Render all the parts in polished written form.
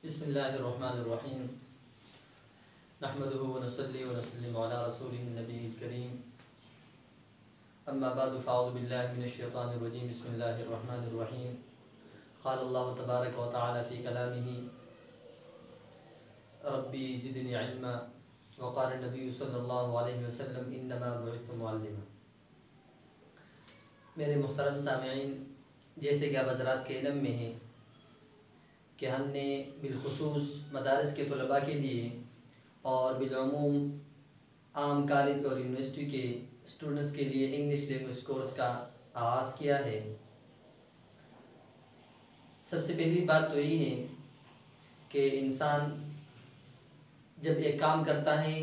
बिस्मिल्लाहिर्रहमानिर्रहीम नहमदुहु व नसल्ली व नसल्लिमु अला रसूलिन नबील करीम अम्मा बअद फ़अऊज़ु बिल्लाहि मिनश शैतानिर रजीम बिस्मिल्लाहिर्रहमानिर्रहीम क़ाल अल्लाहु तबारक व तआला फ़ी कलामिही रब्बी ज़िदनी इल्मा व क़ाल नबी सल्लल्लाहु अलैहि वसल्लम इन्नमा बुइस्तु मुअल्लिमा। मेरे मुहतरम सामिईन, जैसे कि आप हज़रात के इल्म में है कि हमने बिलखुसूस मदारिस के तलबा के लिए और बिलअमूम आम कॉलेज और यूनिवर्सिटी के स्टूडेंट्स के लिए इंग्लिश लैंग्वेज कोर्स का आगाज़ किया है। सबसे पहली बात तो यही है कि इंसान जब एक काम करता है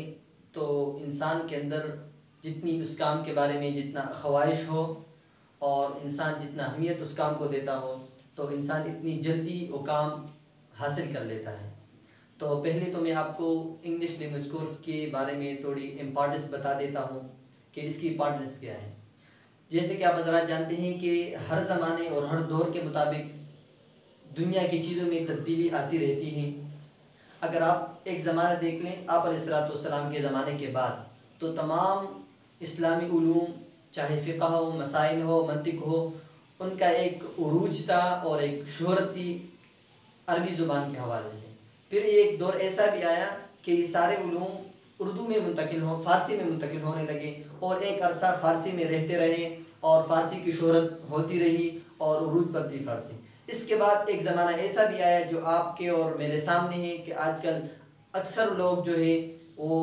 तो इंसान के अंदर जितनी उस काम के बारे में जितना ख्वाहिश हो और इंसान जितना अहमियत उस काम को देता हो तो इंसान इतनी जल्दी वो काम हासिल कर लेता है। तो पहले तो मैं आपको इंग्लिश लैंग्वेज कोर्स के बारे में थोड़ी इम्पॉर्टेंस बता देता हूँ कि इसकी इम्पॉर्टेंस क्या है। जैसे कि आप हज़रात जानते हैं कि हर ज़माने और हर दौर के मुताबिक दुनिया की चीज़ों में तब्दीली आती रहती है। अगर आप एक ज़माना देख लें आप अलैहिस्सलाम के ज़माने के बाद, तो तमाम इस्लामी उलूम चाहे फ़िक़्ह हो, मसाइल हो, मंतिक हो, उनका एक उरूज था और एक शोहरत थी अरबी ज़ुबान के हवाले से। फिर एक दौर ऐसा भी आया कि ये सारे उलूम उर्दू में मुंतकिल हो, फ़ारसी में मुंतकिल होने लगे और एक अरसा फ़ारसी में रहते रहे और फ़ारसी की शोहरत होती रही और उरूज पर थी फ़ारसी। इसके बाद एक ज़माना ऐसा भी आया जो आपके और मेरे सामने है कि आजकल अक्सर लोग जो है वो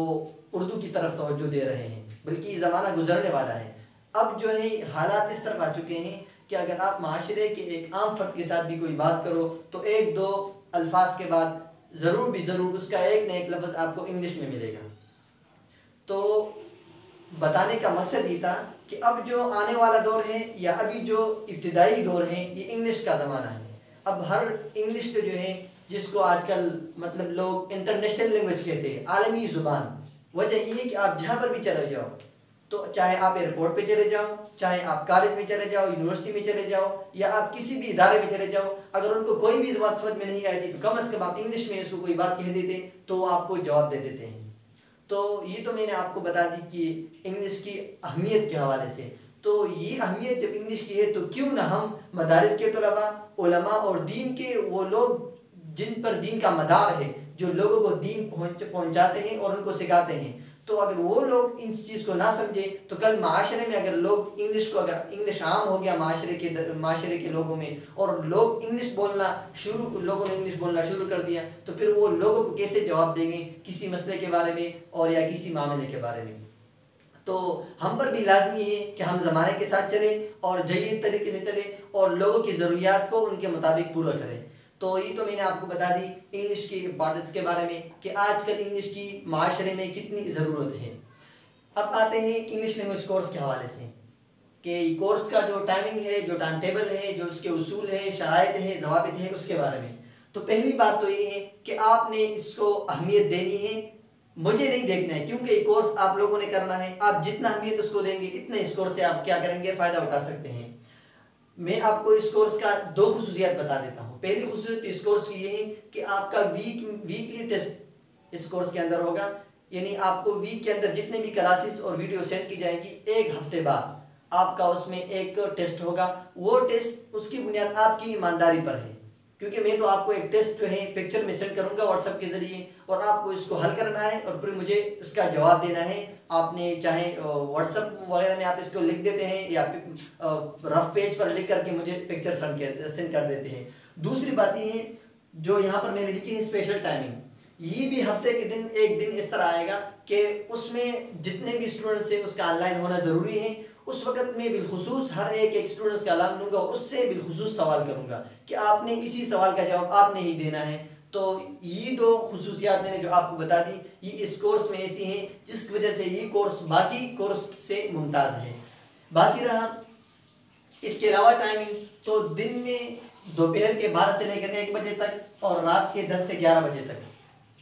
उर्दू की तरफ तवज्जो दे रहे हैं, बल्कि ये ज़माना गुजरने वाला है। अब जो है हालात इस तरफ आ चुके हैं कि अगर आप माशरे के एक आम फ़र्द के साथ भी कोई बात करो तो एक दो अल्फाज के बाद ज़रूर उसका एक न एक लफ्ज़ आपको इंग्लिश में मिलेगा। तो बताने का मकसद ये था कि अब जो आने वाला दौर है या अभी जो इब्तिदाई दौर है ये इंग्लिश का ज़माना है। अब हर इंग्लिश जो है जिसको आजकल मतलब लोग इंटरनेशनल लैंग्वेज कहते हैं, आलमी ज़ुबान। वजह यह है कि आप जहाँ पर भी चले जाओ, तो चाहे आप एयरपोर्ट पे चले जाओ, चाहे आप कॉलेज में चले जाओ, यूनिवर्सिटी में चले जाओ या आप किसी भी इदारे में चले जाओ, अगर उनको कोई भी बात समझ में नहीं आती तो कम से कम आप इंग्लिश में उसको कोई बात कह देते तो वो आपको जवाब दे देते हैं। तो ये तो मैंने आपको बता दी कि इंग्लिश की अहमियत के हवाले से। तो ये अहमियत जब इंग्लिश की है तो क्यों ना हम मदारिस के तलबा, उलमा और दीन के वो लोग जिन पर दीन का मदार है, जो लोगों को दीन पहुँचाते हैं और उनको सिखाते हैं, तो अगर वो लोग इस चीज़ को ना समझे तो कल माशरे में अगर लोग अगर इंग्लिश आम हो गया माशरे के लोगों में और लोग लोगों ने इंग्लिश बोलना शुरू कर दिया तो फिर वो लोगों को कैसे जवाब देंगे किसी मसले के बारे में और या किसी मामले के बारे में। तो हम पर भी लाजमी है कि हम ज़माने के साथ चलें और जयद तरीके से चलें और लोगों की ज़रूरियात को उनके मुताबिक पूरा करें। तो ये तो मैंने आपको बता दी इंग्लिश की इम्पॉर्टेंस के बारे में कि आजकल इंग्लिश की माशरे में कितनी ज़रूरत है। अब आते हैं इंग्लिश लैंग्वेज कोर्स के हवाले से कि कोर्स का जो टाइमिंग है, जो टाइम टेबल है, जो उसके उसूल है, शराइत है, ज़वाबित है, उसके बारे में। तो पहली बात तो ये है कि आपने इसको अहमियत देनी है, मुझे नहीं देखना है, क्योंकि ये कोर्स आप लोगों ने करना है। आप जितना अहमियत उसको देंगे इतना इस कोर्स से आप क्या करेंगे, फ़ायदा उठा सकते हैं। मैं आपको इस कोर्स का दो खुसूसियात बता देता हूँ। पहली खुसूसियत इस कोर्स की ये है कि आपका वीकली टेस्ट इस कोर्स के अंदर होगा, यानी आपको वीक के अंदर जितने भी क्लासेस और वीडियो सेंड की जाएंगी, एक हफ्ते बाद आपका उसमें एक टेस्ट होगा। वो टेस्ट उसकी बुनियाद आपकी ईमानदारी पर है, क्योंकि मैं तो आपको एक टेस्ट जो है पिक्चर में सेंड करूंगा व्हाट्सएप के ज़रिए और आपको इसको हल करना है और फिर मुझे उसका जवाब देना है। आपने चाहे व्हाट्सएप वगैरह में आप इसको लिख देते हैं या रफ पेज पर लिख करके मुझे पिक्चर सेंड कर देते हैं। दूसरी बात ये है जो यहाँ पर मैंने लिखी है स्पेशल टाइमिंग, ये भी हफ्ते के दिन एक दिन इस तरह आएगा कि उसमें जितने भी स्टूडेंट्स हैं उसका ऑनलाइन होना ज़रूरी है। उस वक्त में बिलखुसूस हर एक स्टूडेंट्स का नाम लूँगा और उससे बिलखुसूस सवाल करूँगा कि आपने इसी सवाल का जवाब आपने ही देना है। तो ये दो खुसूसियात मैंने जो आपको बता दी ये इस कोर्स में ऐसी हैं जिसकी वजह से ये कोर्स बाकी कोर्स से मुमताज़ है। बाकी रहा इसके अलावा टाइमिंग, तो दिन में दोपहर के 12 से लेकर 1 बजे तक और रात के 10 से 11 बजे तक।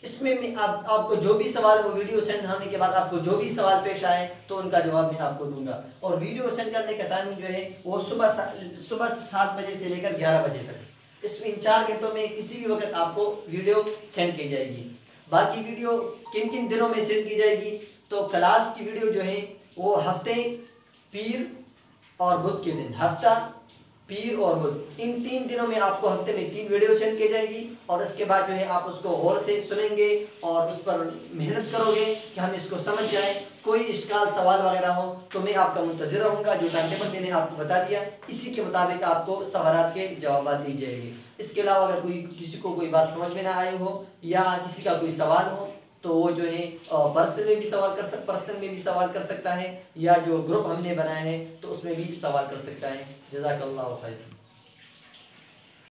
इसमें मैं आपको जो भी सवाल हो वीडियो सेंड होने के बाद आपको जो भी सवाल पेश आए तो उनका जवाब मैं आपको दूंगा। और वीडियो सेंड करने का टाइमिंग जो है वो सुबह 7 बजे से लेकर 11 बजे तक। इन 4 घंटों में किसी भी वक्त आपको वीडियो सेंड की जाएगी। बाकी वीडियो किन किन दिनों में सेंड की जाएगी, तो क्लास की वीडियो जो है वो हफ्ते, पीर और बुध के दिन, हफ्ता, पीर और बुध, इन 3 दिनों में आपको हफ्ते में 3 वीडियो सेंड की जाएगी। और उसके बाद जो है आप उसको गौर से सुनेंगे और उस पर मेहनत करोगे कि हम इसको समझ जाएं। कोई इश्काल सवाल वगैरह हो तो मैं आपका मुंतज़िर रहूँगा। जो टाइम टेबल मैंने आपको बता दिया इसी के मुताबिक आपको सवालात के जवाब दी जाएगी। इसके अलावा अगर किसी को कोई बात समझ में ना आई हो या किसी का कोई सवाल हो तो वो जो है पर्सनल में भी सवाल कर सकता है, या जो ग्रुप हमने बनाया है तो उसमें भी सवाल कर सकता है। जज़ाकल्लाहु खैर।